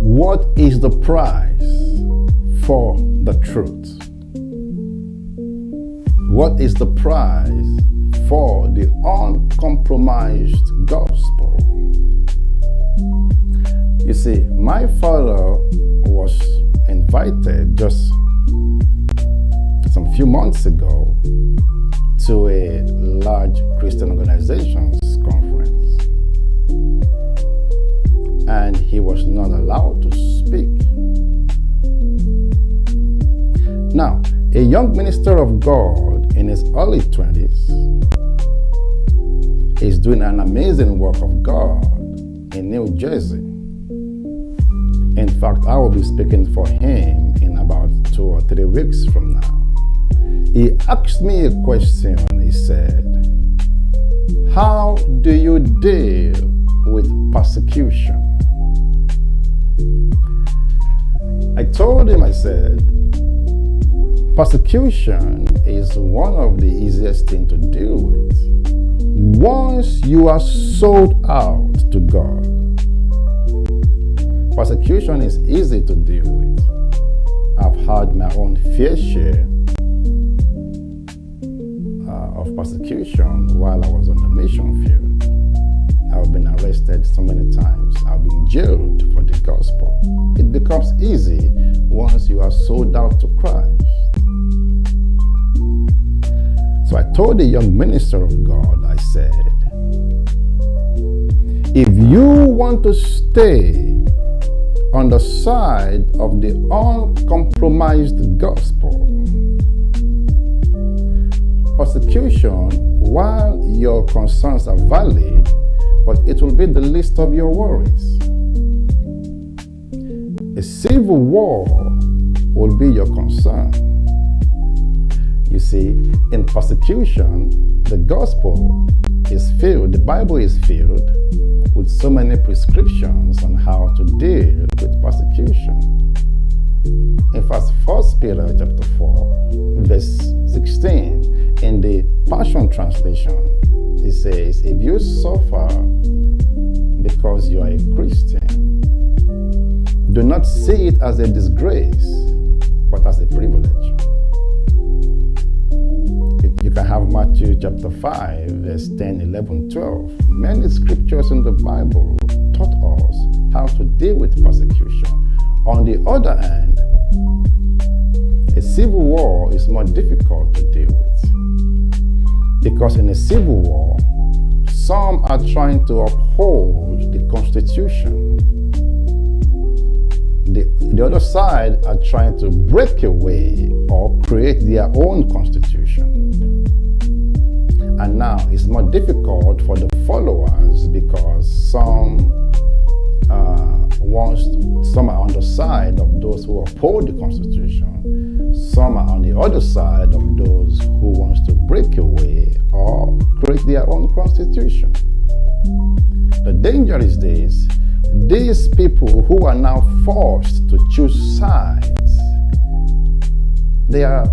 What is the price for the truth? What is the price for the uncompromised gospel? You see, my father was invited just some few months ago to a large Christian organizations conference, and he was not allowed to speak. Now, a young minister of God in his early 20s is doing an amazing work of God in New Jersey. In fact, I will be speaking for him in about 2 or 3 weeks from now. He asked me a question. He said, "How do you deal with persecution?" I told him, I said, persecution is one of the easiest things to deal with. Once you are sold out to God, persecution is easy to deal with. I've had my own fair share of persecution while I was on the mission field. I've been arrested so many times. I've been jailed for the gospel. It becomes easy once you are sold out to Christ. So I told the young minister of God, I said, if you want to stay on the side of the uncompromised gospel, persecution, while your concerns are valid, but it will be the least of your worries. A civil war will be your concern. You see, in persecution, the gospel is filled, the Bible is filled with so many prescriptions on how to deal with persecution. In fact, 1 Peter chapter 4, verse 16, in the Passion Translation, it says, if you suffer because you are a Christian, do not see it as a disgrace, but as a privilege. You can have Matthew chapter 5, verse 10, 11, 12. Many scriptures in the Bible taught us how to deal with persecution. On the other hand, a civil war is more difficult to deal with. Because in a civil war, some are trying to uphold the Constitution. The other side are trying to break away or create their own constitution. And now it's more difficult for the followers because some are on the side of those who uphold the Constitution. Some are on the other side of those who wants to break away or create their own constitution. The danger is this: these people who are now forced to choose sides, they are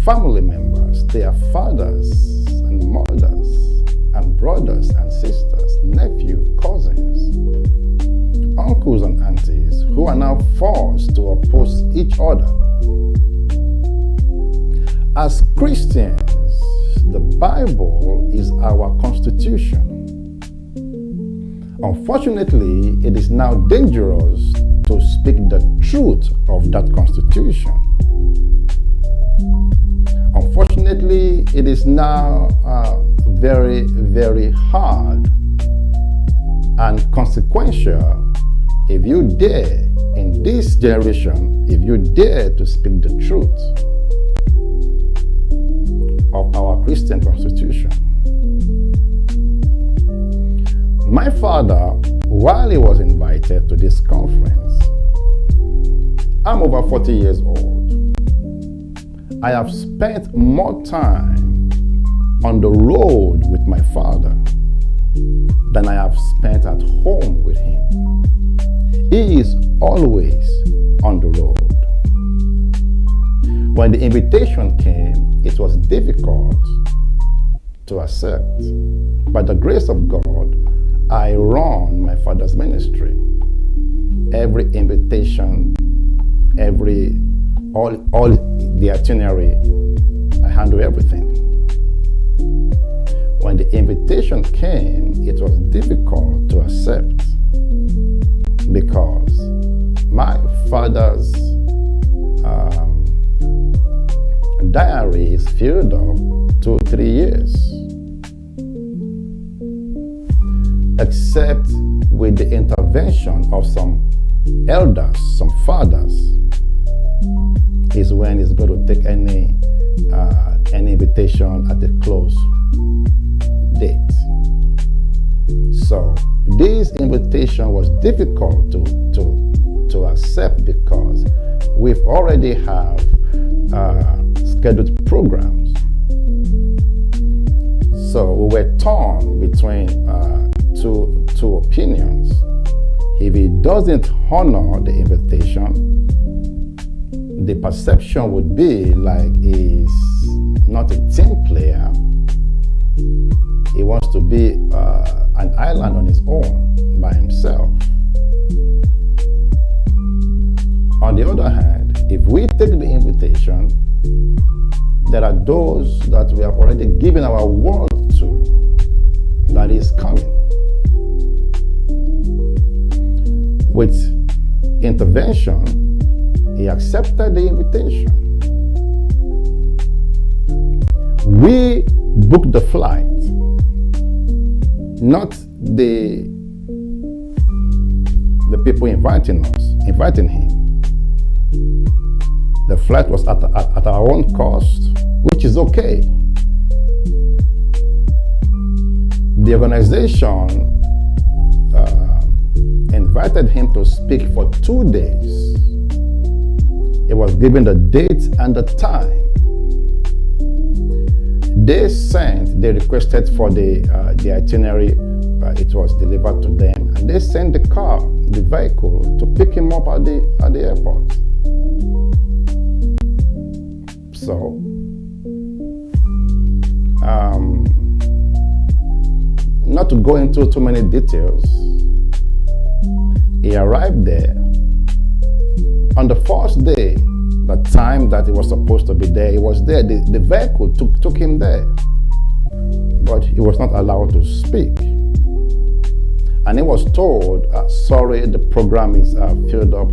family members, they are fathers and mothers and brothers and sisters, nephews, cousins, uncles and aunties who are now forced to oppose each other. As Christians, the Bible is our constitution. Unfortunately, it is now dangerous to speak the truth of that constitution. Unfortunately, it is now very, very hard and consequential if you dare, in this generation, if you dare to speak the truth of our Christian constitution. My father, while he was invited to this conference, I'm over 40 years old. I have spent more time on the road with my father than I have spent at home with him. He is always on the road. When the invitation came, it was difficult to accept. By the grace of God, I run my father's ministry. every invitation, all the itinerary. I handle everything. When the invitation came, it was difficult to accept because my father's diary is filled up 2-3 years. Except with the intervention of some elders, some fathers, is when he's going to take any invitation at a close date. So this invitation was difficult to accept because we've already have scheduled programs. So we were torn between two opinions. If he doesn't honor the invitation, the perception would be like he's not a team player. He wants to be an island on his own by himself. On the other hand, if we take the invitation, there are those that we have already given our word to that is coming. With intervention, he accepted the invitation. We booked the flight, not the people inviting him. The flight was at our own cost, which is okay. The organization invited him to speak for 2 days. It was given the date and the time. They requested for the itinerary, it was delivered to them, and they sent the vehicle to pick him up at the airport. So, not to go into too many details, he arrived there. On the first day, the time that he was supposed to be there, he was there. The vehicle took him there, but he was not allowed to speak. And he was told, sorry, the program is filled up.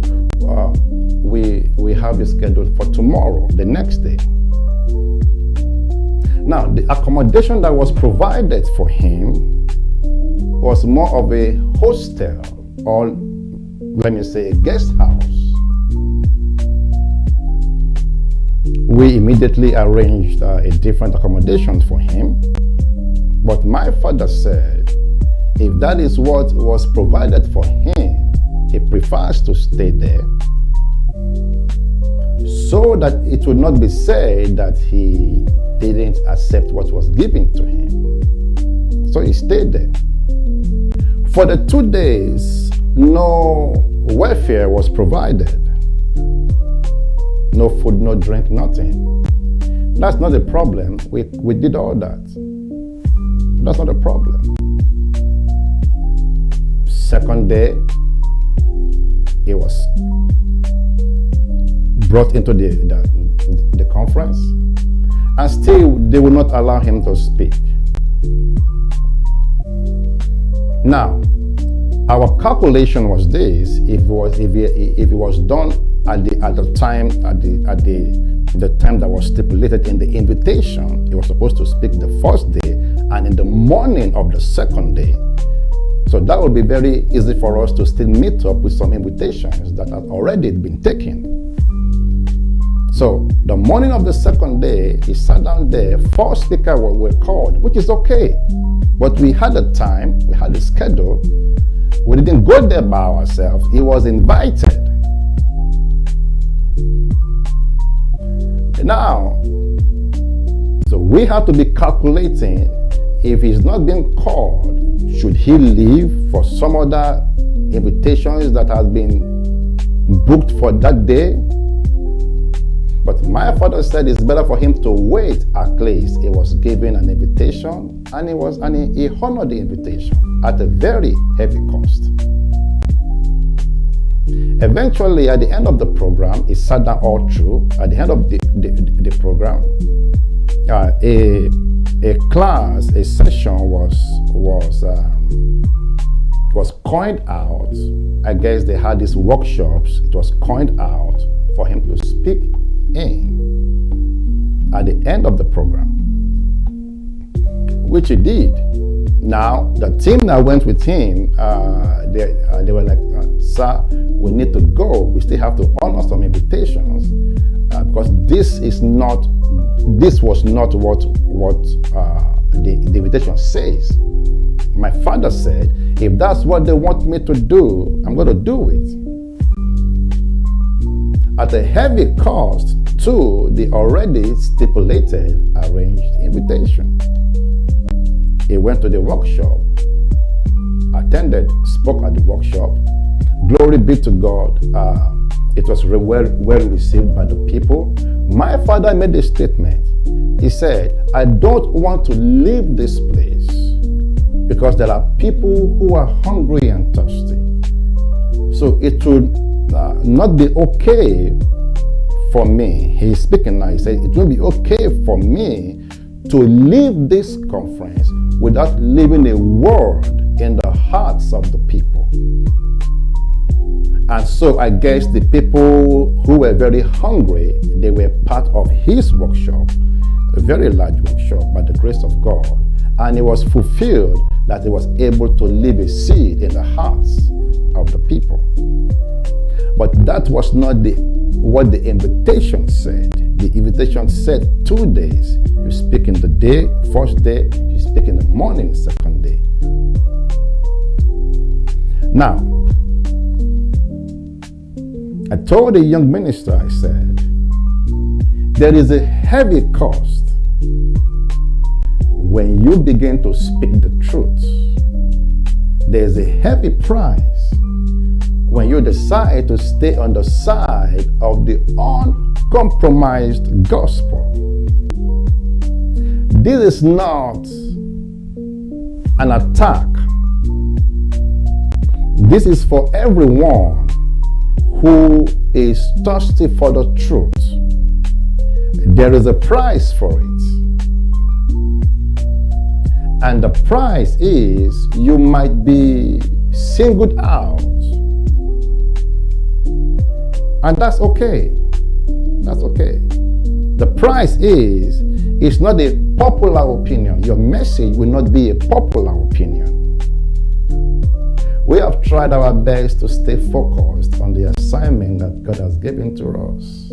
We have it scheduled for tomorrow, the next day. Now, the accommodation that was provided for him was more of a hostel, or let me say a guest house. We immediately arranged a different accommodation for him. But my father said, if that is what was provided for him, he prefers to stay there so that it would not be said that he didn't accept what was given to him. So he stayed there. For the 2 days, no welfare was provided. No food, no drink, nothing. That's not a problem. We did all that. That's not a problem. Second day, he was brought into the conference, and still they would not allow him to speak. Now, our calculation was this: if it was done at the time that was stipulated in the invitation, he was supposed to speak the first day and in the morning of the second day. So that would be very easy for us to still meet up with some invitations that had already been taken. So the morning of the second day, he sat down there. 4 speakers were called, which is okay. But we had a time, we had a schedule. We didn't go there by ourselves. He was invited. Now, so we have to be calculating, if he's not being called, should he leave for some other invitations that has been booked for that day? But my father said it's better for him to wait. At least he was given an invitation, and he honored the invitation at a very heavy cost. Eventually, at the end of the program, it sat down all through. At the end of the program, a class, a session was coined out. I guess they had these workshops. It was coined out for him to speak in at the end of the program, which he did. Now, the team that went with him, they were like, sir, we need to go. We still have to honor some invitations because this was not what the invitation says. My father said, if that's what they want me to do, I'm going to do it. At a heavy cost to the already stipulated arranged invitation. He went to the workshop, attended, spoke at the workshop. Glory be to God. It was well received by the people. My father made a statement. He said, I don't want to leave this place because there are people who are hungry and thirsty. So it would not be okay for me. He's speaking now. He said, it will be okay for me to leave this conference without leaving a word in the hearts of the people. And so I guess the people who were very hungry, they were part of his workshop, a very large workshop by the grace of God. And it was fulfilled that he was able to leave a seed in the hearts of the people. But that was not what the invitation said. The invitation said 2 days. You speak in the day, first day, you speak in the morning, second day. Now, I told the young minister, I said, there is a heavy cost when you begin to speak the truth. There's a heavy price when you decide to stay on the side of the uncompromised gospel. This is not an attack. This is for everyone who is thirsty for the truth. There is a price for it. And the price is you might be singled out. And that's okay. That's okay. The price is, it's not a popular opinion. Your message will not be a popular opinion. We have tried our best to stay focused on the assignment that God has given to us.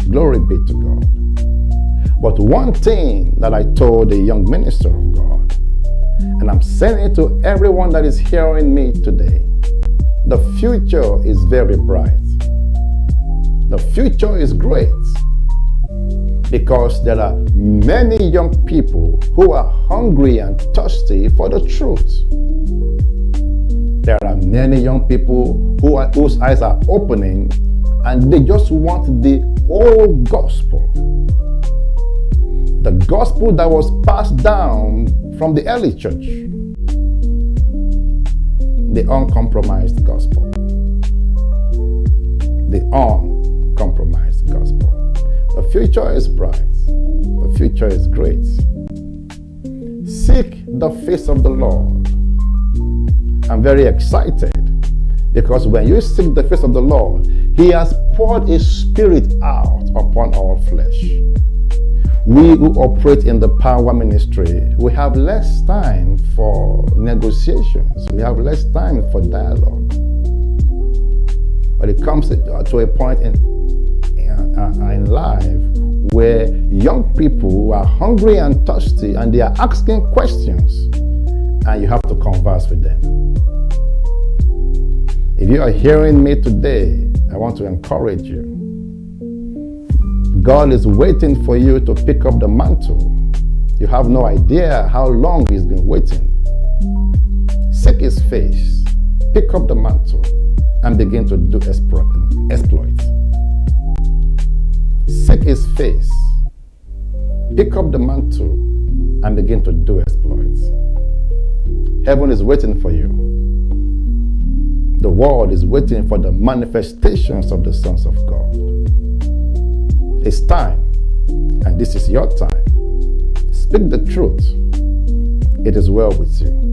Glory be to God. But one thing that I told the young minister of God, and I'm saying it to everyone that is hearing me today, the future is very bright. The future is great because there are many young people who are hungry and thirsty for the truth. There are many young people whose eyes are opening and they just want the old gospel. The gospel that was passed down from the early church. The uncompromised gospel. The uncompromised gospel. The future is bright. The future is great. Seek the face of the Lord. I'm very excited because when you seek the face of the Lord, He has poured His Spirit out upon our flesh. We who operate in the power ministry, we have less time for negotiations. We have less time for dialogue. But it comes to a point in life where young people are hungry and thirsty and they are asking questions and you have to converse with them. If you are hearing me today, I want to encourage you. God is waiting for you to pick up the mantle. You have no idea how long He's been waiting. Seek His face, pick up the mantle, and begin to do exploits. Seek His face, pick up the mantle, and begin to do exploits. Heaven is waiting for you. The world is waiting for the manifestations of the sons of God. It's time, and this is your time. Speak the truth. It is well with you.